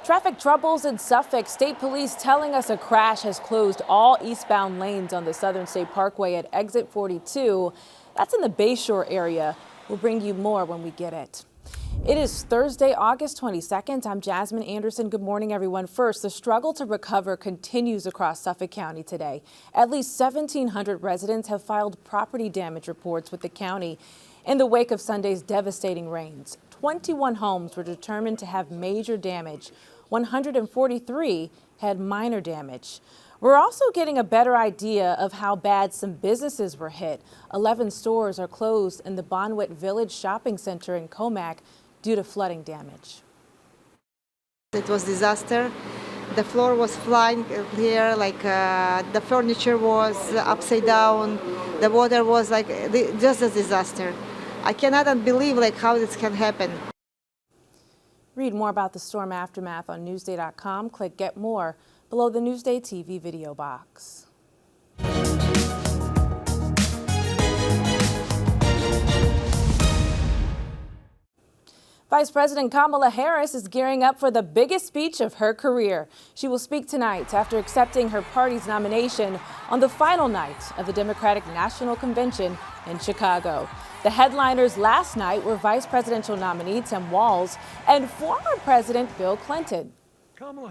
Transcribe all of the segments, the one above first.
Traffic troubles in Suffolk. State police telling us a crash has closed all eastbound lanes on the Southern State Parkway at exit 42. That's in the Bayshore area. We'll bring you more when we get it. It is Thursday, August 22nd. I'm Jasmine Anderson. Good morning, everyone. First, the struggle to recover continues across Suffolk County today. At least 1,700 residents have filed property damage reports with the county in the wake of Sunday's devastating rains. 21 homes were determined to have major damage. 143 had minor damage. We're also getting a better idea of how bad some businesses were hit. 11 stores are closed in the Bonwit Village Shopping Center in Comac due to flooding damage. It was a disaster. The floor was flying here, like the furniture was upside down. The water was like just a disaster. I cannot believe how this can happen. Read more about the storm aftermath on Newsday.com. Click Get More below the Newsday TV video box. Vice President Kamala Harris is gearing up for the biggest speech of her career. She will speak tonight after accepting her party's nomination on the final night of the Democratic National Convention in Chicago. The headliners last night were Vice Presidential nominee Tim Walz and former President Bill Clinton. Kamala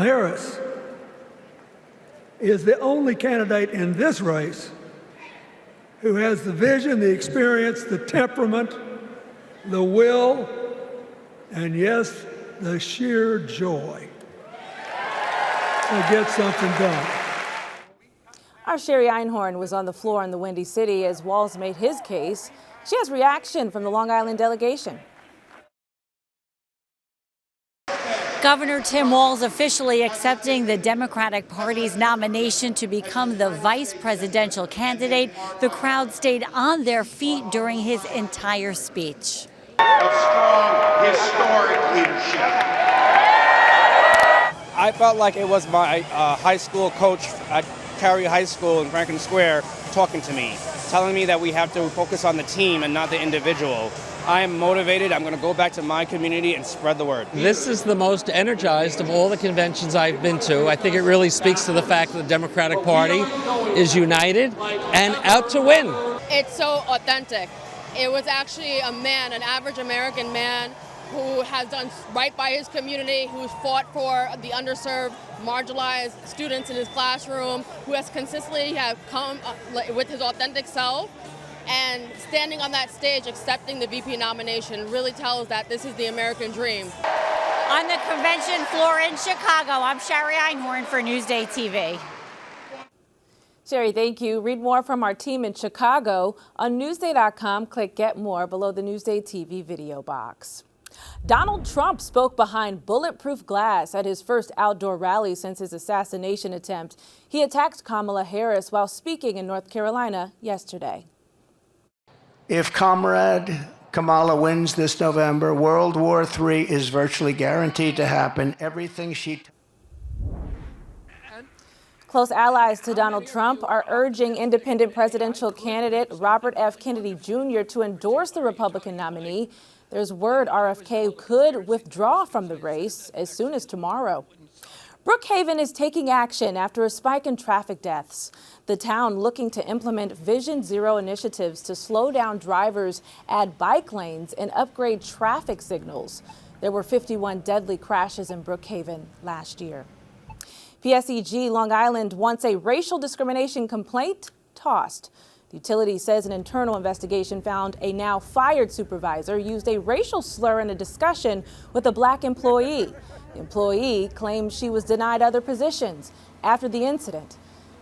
Harris is the only candidate in this race who has the vision, the experience, the temperament, the will, and yes, the sheer joy to get something done. Our Sherry Einhorn was on the floor in the Windy City as Walz made his case. She has reaction from the Long Island delegation. Governor Tim Walz officially accepting the Democratic Party's nomination to become the vice presidential candidate. The crowd stayed on their feet during his entire speech. Of strong, historic leadership. I felt like it was my high school coach at Cary High School in Franklin Square talking to me, telling me that we have to focus on the team and not the individual. I am motivated. I'm going to go back to my community and spread the word. This is the most energized of all the conventions I've been to. I think it really speaks to the fact that the Democratic Party is united and out to win. It's so authentic. It was actually a man, an average American man, who has done right by his community, who's fought for the underserved, marginalized students in his classroom, who has consistently come with his authentic self. And standing on that stage, accepting the VP nomination really tells that this is the American dream. On the convention floor in Chicago, I'm Sherry Einhorn for Newsday TV. Sherry, thank you. Read more from our team in Chicago on Newsday.com. Click Get More below the Newsday TV video box. Donald Trump spoke behind bulletproof glass at his first outdoor rally since his assassination attempt. He attacked Kamala Harris while speaking in North Carolina yesterday. If Comrade Kamala wins this November, World War III is virtually guaranteed to happen. Everything she... Close allies to Donald Trump are urging independent presidential candidate Robert F. Kennedy Jr. to endorse the Republican nominee. There's word RFK could withdraw from the race as soon as tomorrow. Brookhaven is taking action after a spike in traffic deaths. The town looking to implement Vision Zero initiatives to slow down drivers, add bike lanes, and upgrade traffic signals. There were 51 deadly crashes in Brookhaven last year. PSEG Long Island wants a racial discrimination complaint tossed. The utility says an internal investigation found a now fired supervisor used a racial slur in a discussion with a black employee. The employee claimed she was denied other positions after the incident.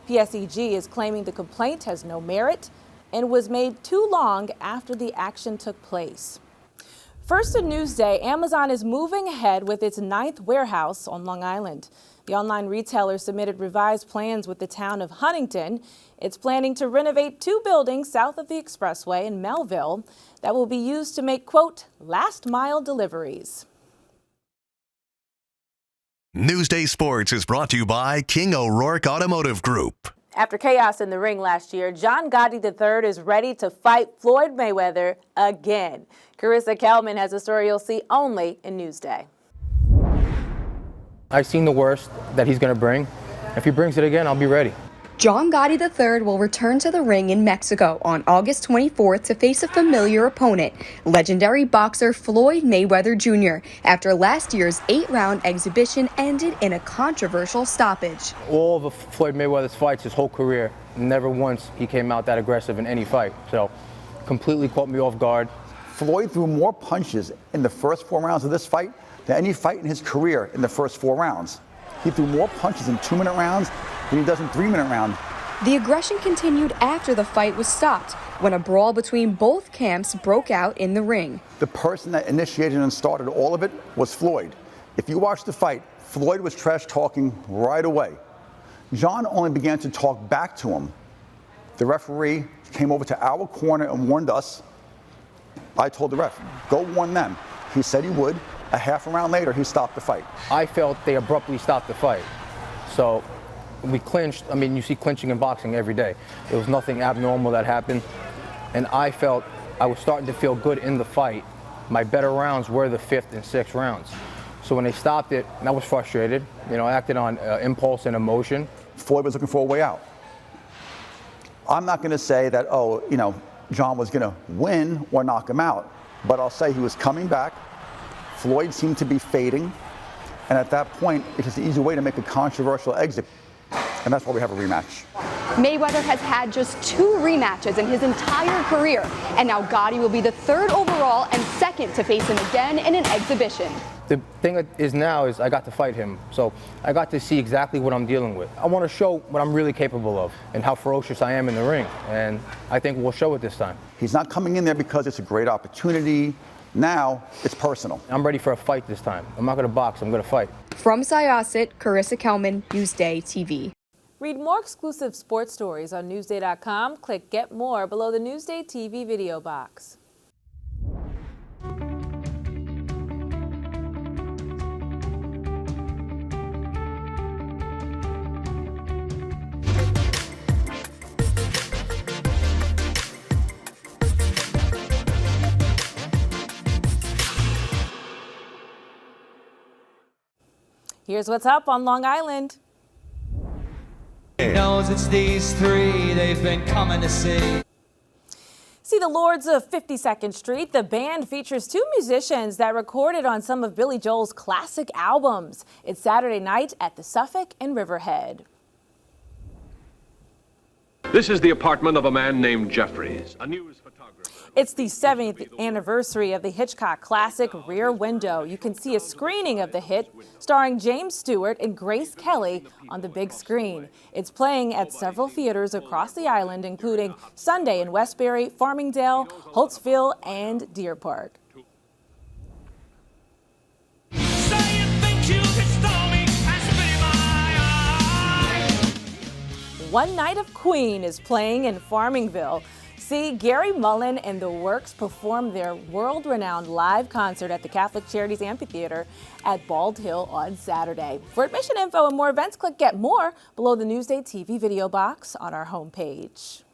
PSEG is claiming the complaint has no merit and was made too long after the action took place. First in Newsday, Amazon is moving ahead with its 9th warehouse on Long Island. The online retailer submitted revised plans with the town of Huntington. It's planning to renovate 2 buildings south of the expressway in Melville that will be used to make, quote, last-mile deliveries. Newsday Sports is brought to you by King O'Rourke Automotive Group. After chaos in the ring last year, John Gotti III is ready to fight Floyd Mayweather again. Carissa Kelman has a story you'll see only in Newsday. I've seen the worst that he's going to bring. If he brings it again, I'll be ready. John Gotti III will return to the ring in Mexico on August 24th to face a familiar opponent, legendary boxer Floyd Mayweather Jr., after last year's 8-round exhibition ended in a controversial stoppage. All of Floyd Mayweather's fights, his whole career, never once he came out that aggressive in any fight. So, completely caught me off guard. Floyd threw more punches in the first 4 rounds of this fight than any fight in his career in the first 4 rounds. He threw more punches in 2-minute rounds than he does in 3-minute rounds. The aggression continued after the fight was stopped, when a brawl between both camps broke out in the ring. The person that initiated and started all of it was Floyd. If you watch the fight, Floyd was trash talking right away. John only began to talk back to him. The referee came over to our corner and warned us. I told the ref, go warn them. He said he would. A half a round later, he stopped the fight. I felt they abruptly stopped the fight. So we clinched. I mean, you see clinching in boxing every day. There was nothing abnormal that happened. And I felt I was starting to feel good in the fight. My better rounds were the 5th and 6th rounds. So when they stopped it, I was frustrated. You know, I acted on impulse and emotion. Floyd was looking for a way out. I'm not going to say that, oh, you know, John was going to win or knock him out. But I'll say he was coming back. Floyd seemed to be fading. And at that point, it's just an easy way to make a controversial exit. And that's why we have a rematch. Mayweather has had just 2 rematches in his entire career, and now Gotti will be the 3rd overall and 2nd to face him again in an exhibition. The thing is now is I got to fight him, so I got to see exactly what I'm dealing with. I want to show what I'm really capable of and how ferocious I am in the ring, and I think we'll show it this time. He's not coming in there because it's a great opportunity. Now it's personal. I'm ready for a fight this time. I'm not going to box, I'm going to fight. From Syosset, Carissa Kelman, Newsday TV. Read more exclusive sports stories on Newsday.com. Click Get More below the Newsday TV video box. Here's what's up on Long Island. Knows it's these 3 they've been coming to see. See the Lords of 52nd Street. The band features 2 musicians that recorded on some of Billy Joel's classic albums. It's Saturday night at the Suffolk in Riverhead. This is the apartment of a man named Jeffries, a news photographer. It's the 7th anniversary of the Hitchcock classic Rear Window. You can see a screening of the hit starring James Stewart and Grace Kelly on the big screen. It's playing at several theaters across the island, including Sunday in Westbury, Farmingdale, Holtzville, and Deer Park. One Night of Queen is playing in Farmingville. See Gary Mullen and the Works perform their world-renowned live concert at the Catholic Charities Amphitheater at Bald Hill on Saturday. For admission info and more events, click Get More below the Newsday TV video box on our homepage.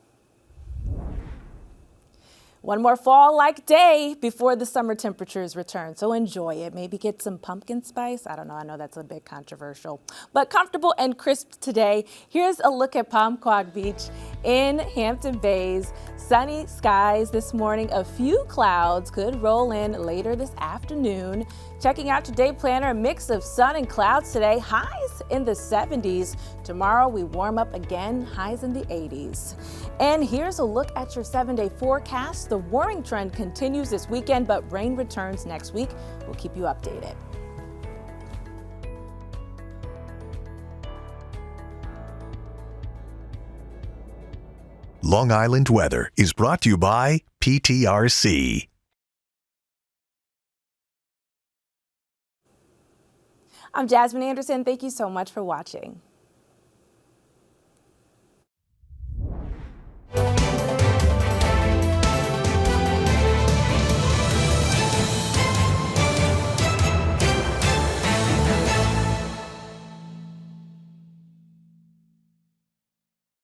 One more fall-like day before the summer temperatures return, so enjoy it. Maybe get some pumpkin spice. I don't know. I know that's a bit controversial, but comfortable and crisp today. Here's a look at Palmquag Beach in Hampton Bays. Sunny skies this morning. A few clouds could roll in later this afternoon. Checking out your day planner, a mix of sun and clouds today. Highs in the 70s. Tomorrow we warm up again, highs in the 80s. And here's a look at your 7-day forecast. The warming trend continues this weekend, but rain returns next week. We'll keep you updated. Long Island weather is brought to you by PTRC. I'm Jasmine Anderson. Thank you so much for watching.